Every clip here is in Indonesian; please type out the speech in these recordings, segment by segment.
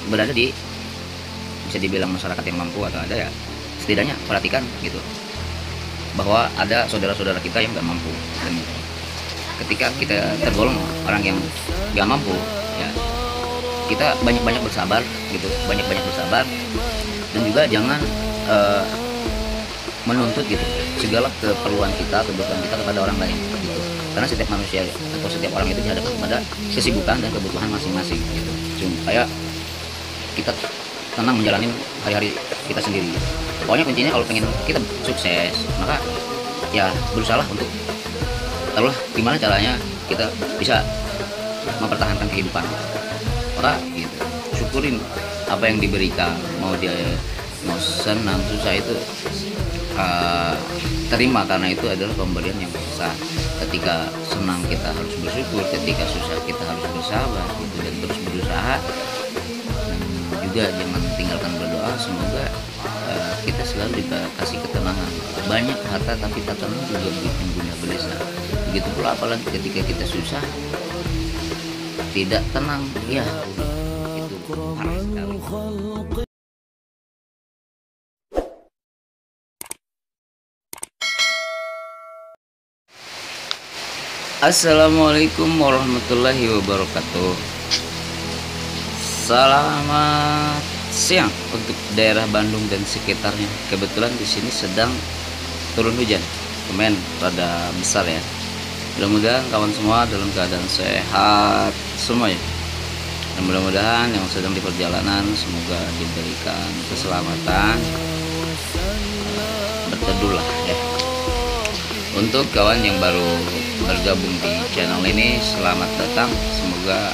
berada di, bisa dibilang masyarakat yang mampu atau ada ya, setidaknya perhatikan gitu bahwa ada saudara-saudara kita yang nggak mampu, dan ketika kita tergolong orang yang nggak mampu ya, kita banyak-banyak bersabar gitu, banyak-banyak bersabar, dan juga jangan menuntut gitu segala keperluan kita, kebutuhan kita kepada orang lain gitu. Karena setiap manusia atau setiap orang itu dihadapkan pada kesibukan dan kebutuhan masing-masing gitu, supaya kita tenang menjalani hari-hari kita sendiri. Pokoknya kuncinya kalau pengen kita sukses, maka ya berusaha untuk taruhlah gimana caranya kita bisa mempertahankan kehidupan. Maka gitu, syukurin apa yang diberikan, mau dia mau senang susah itu terima, karena itu adalah pemberian yang besar. Ketika senang kita harus bersyukur, ketika susah kita harus bersabar gitu, dan terus berusaha, dan juga jangan tinggalkan berdoa semoga kita selalu dikasih ketenangan. Banyak harta tapi tak tenang juga bikin guna gelisah. Begitu pula apalagi ketika kita susah tidak tenang, ya itu parah sekali. Assalamualaikum warahmatullahi wabarakatuh. Selamat siang untuk daerah Bandung dan sekitarnya. Kebetulan di sini sedang turun hujan, lumayan rada besar ya. Mudah-mudahan kawan semua dalam keadaan sehat semua ya. Dan mudah-mudahan yang sedang di perjalanan semoga diberikan keselamatan. Berteduh lah ya. Untuk kawan yang baru bergabung di channel ini, selamat datang. Semoga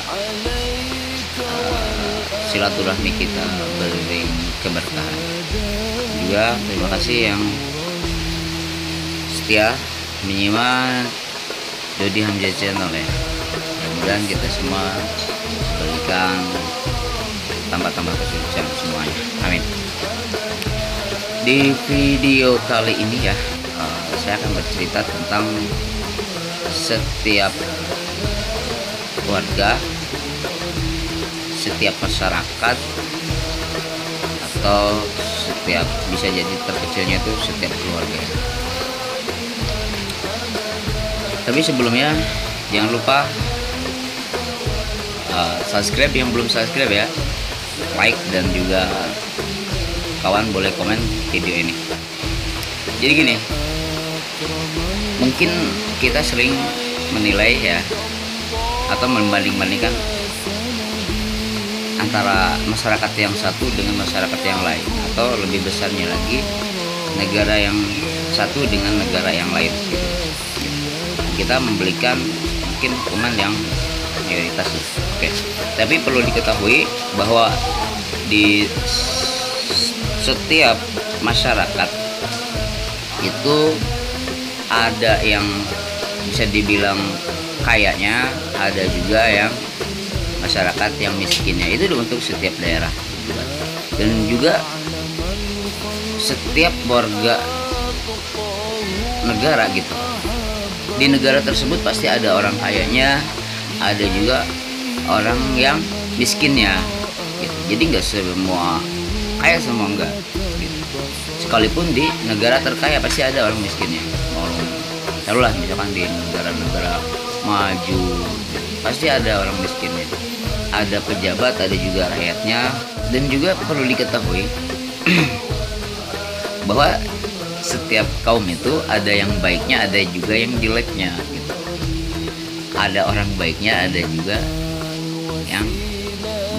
silaturahmi kita beriring keberkahan. Juga terima kasih yang setia menyimak Dodi Hamzah channel ya. Mudah-mudahan kita semua berikan tambah-tambah kesuksesan semuanya. Amin. Di video kali ini ya, saya akan bercerita tentang setiap warga, setiap masyarakat, atau setiap, bisa jadi terkecilnya itu setiap keluarga. Tapi sebelumnya jangan lupa subscribe yang belum subscribe ya, like, dan juga kawan boleh komen video ini. Jadi gini, mungkin kita sering menilai ya, atau membanding-bandingkan antara masyarakat yang satu dengan masyarakat yang lain, atau lebih besarnya lagi negara yang satu dengan negara yang lain gitu. Kita memberikan mungkin hukuman yang mayoritas. Oke. Tapi perlu diketahui bahwa di setiap masyarakat itu ada yang bisa dibilang kayanya, ada juga yang masyarakat yang miskinnya. Itu untuk setiap daerah dan juga setiap warga negara gitu. Di negara tersebut pasti ada orang kayanya, ada juga orang yang miskinnya gitu. Jadi nggak semua kaya, semua enggak gitu. Sekalipun di negara terkaya pasti ada orang miskinnya. Taruhlah misalkan di negara-negara maju pasti ada orang miskinnya, ada pejabat, ada juga rakyatnya. Dan juga perlu diketahui bahwa setiap kaum itu ada yang baiknya, ada juga yang jeleknya gitu. Ada orang baiknya, ada juga yang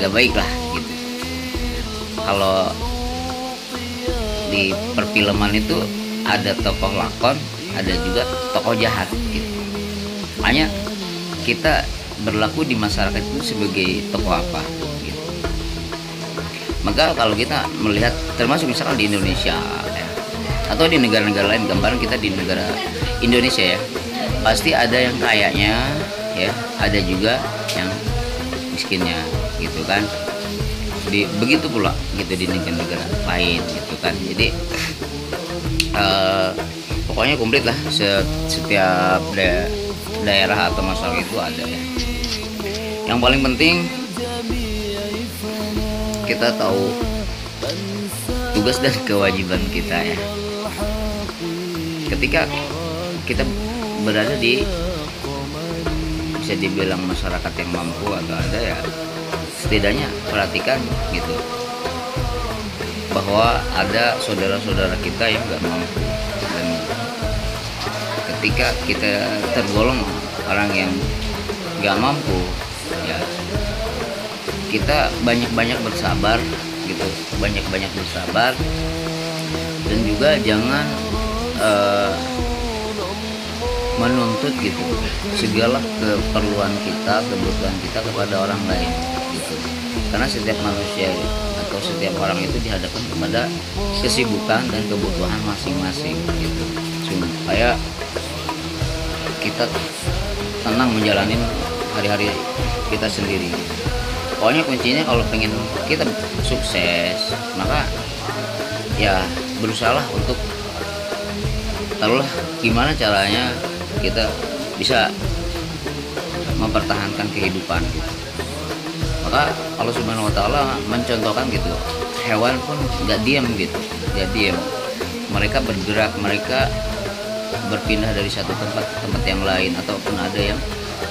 nggak baik lah gitu. Kalau di perfilman itu ada tokoh lakon, ada juga tokoh jahat gitu. Makanya kita berlaku di masyarakat itu sebagai tokoh apa gitu. Maka kalau kita melihat, termasuk misalkan di Indonesia ya, atau di negara-negara lain, gambaran kita di negara Indonesia ya, pasti ada yang kayanya ya, ada juga yang miskinnya gitu kan. Begitu pula gitu di negara-negara lain gitu kan. Jadi pokoknya komplit lah, setiap daerah atau masyarakat itu ada ya. Yang paling penting kita tahu tugas dan kewajiban kita ya. Ketika kita berada di, bisa dibilang masyarakat yang mampu atau ada ya, setidaknya perhatikan gitu bahwa ada saudara-saudara kita yang gak mampu, dan ketika kita tergolong orang yang gak mampu ya, kita banyak-banyak bersabar gitu, banyak-banyak bersabar, dan juga jangan menuntut gitu segala keperluan kita, kebutuhan kita kepada orang lain gitu. Karena setiap manusia atau setiap orang itu dihadapkan kepada kesibukan dan kebutuhan masing-masing gitu, supaya kita tenang menjalani hari-hari kita sendiri. Pokoknya kuncinya kalau pengen kita sukses, maka ya berusahalah untuk taruhlah gimana caranya kita bisa mempertahankan kehidupan gitu. Maka Allah Subhanahu wa taala mencontohkan gitu, hewan pun nggak diam gitu, nggak diam. Mereka bergerak, mereka berpindah dari satu tempat ke tempat yang lain, ataupun ada yang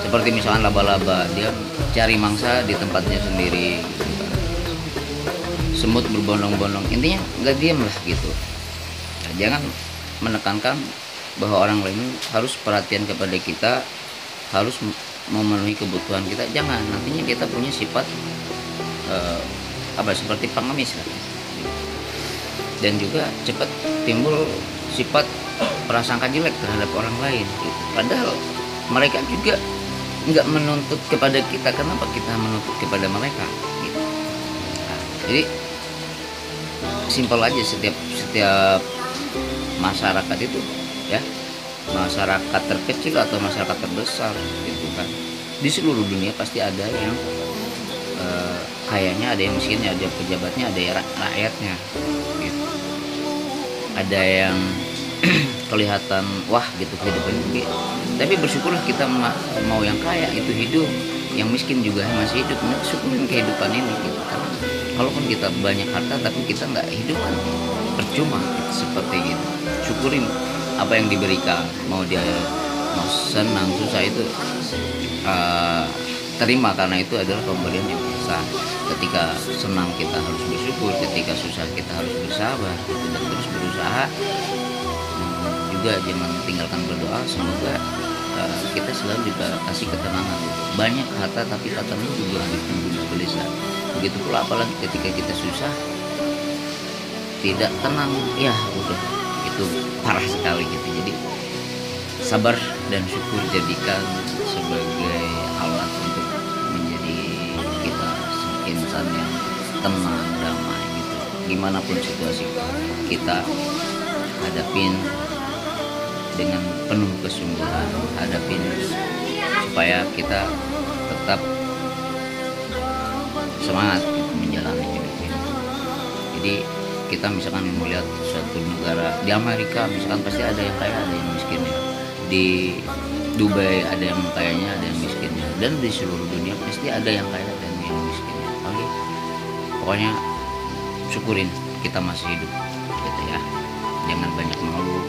seperti misalkan laba-laba, dia cari mangsa di tempatnya sendiri gitu. Semut berbondong-bondong, intinya nggak diam lah gitu. Nah, jangan menekankan bahwa orang lain harus perhatian kepada kita, harus memenuhi kebutuhan kita. Jangan, nantinya kita punya sifat seperti pengemis lah. Dan juga cepat timbul sifat prasangka jelek terhadap orang lain gitu. Padahal mereka juga nggak menuntut kepada kita, kenapa kita menuntut kepada mereka gitu. Nah, jadi simpel aja, setiap masyarakat itu ya, masyarakat terkecil atau masyarakat terbesar gitu kan, di seluruh dunia pasti ada yang kayanya, ada yang miskinnya, ada yang pejabatnya, ada yang rakyatnya gitu. Ada yang kelihatan wah gitu kehidupan gitu. Tapi bersyukurlah kita mau yang kaya itu hidup, yang miskin juga masih hidup. Syukurin kehidupan ini gitu. Karena kalaupun kita banyak harta tapi kita nggak hidup kan percuma gitu, seperti gitu. Syukurin apa yang diberikan, mau dia mau senang susah itu terima, karena itu adalah pemberian yang besar. Ketika senang kita harus bersyukur, ketika susah kita harus bersabar gitu, dan terus berusaha. Juga jangan tinggalkan berdoa, semoga kita selalu dikasih ketenangan. Banyak harta tapi katanya juga bikin gelisah. Begitu pula apalagi ketika kita susah, tidak tenang, ya udah itu parah sekali gitu. Jadi sabar dan syukur jadikan sebagai alat untuk menjadi kita insan yang tenang, damai gitu. Gimana pun situasi kita hadapin dengan penuh kesungguhan, hadapin supaya kita tetap semangat gitu, menjalani hidup ini. Jadi kita misalkan melihat suatu negara di Amerika misalkan, pasti ada yang kaya, ada yang miskinnya. Di Dubai ada yang kayanya, ada yang miskinnya. Dan di seluruh dunia pasti ada yang kaya dan yang miskinnya. Oke, pokoknya syukurin kita masih hidup gitu ya. Jangan banyak mengeluh,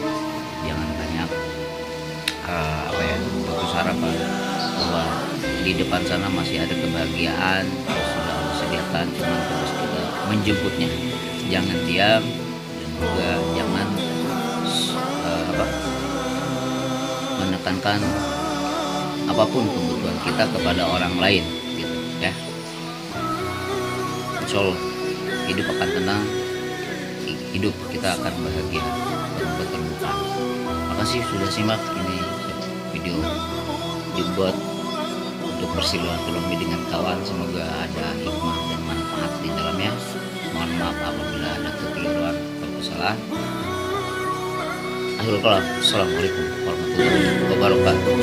jangan banyak putus harapan bahwa di depan sana masih ada kebahagiaan sudah Allah sediakan, cuma terus kita menjemputnya. Jangan diam, dan juga jangan menekankan apapun kebutuhan kita kepada orang lain gitu ya. Insya Allah hidup akan tenang, hidup kita akan bahagia dan terbuka. Makasih sudah simak ini video dibuat untuk bersilaturahmi dengan kawan. Semoga ada hikmah dan manfaat di dalamnya. Mohon maaf apabila ada kekeliruan atau kesalahan. Akhirul kalam. Assalamualaikum warahmatullahi wabarakatuh.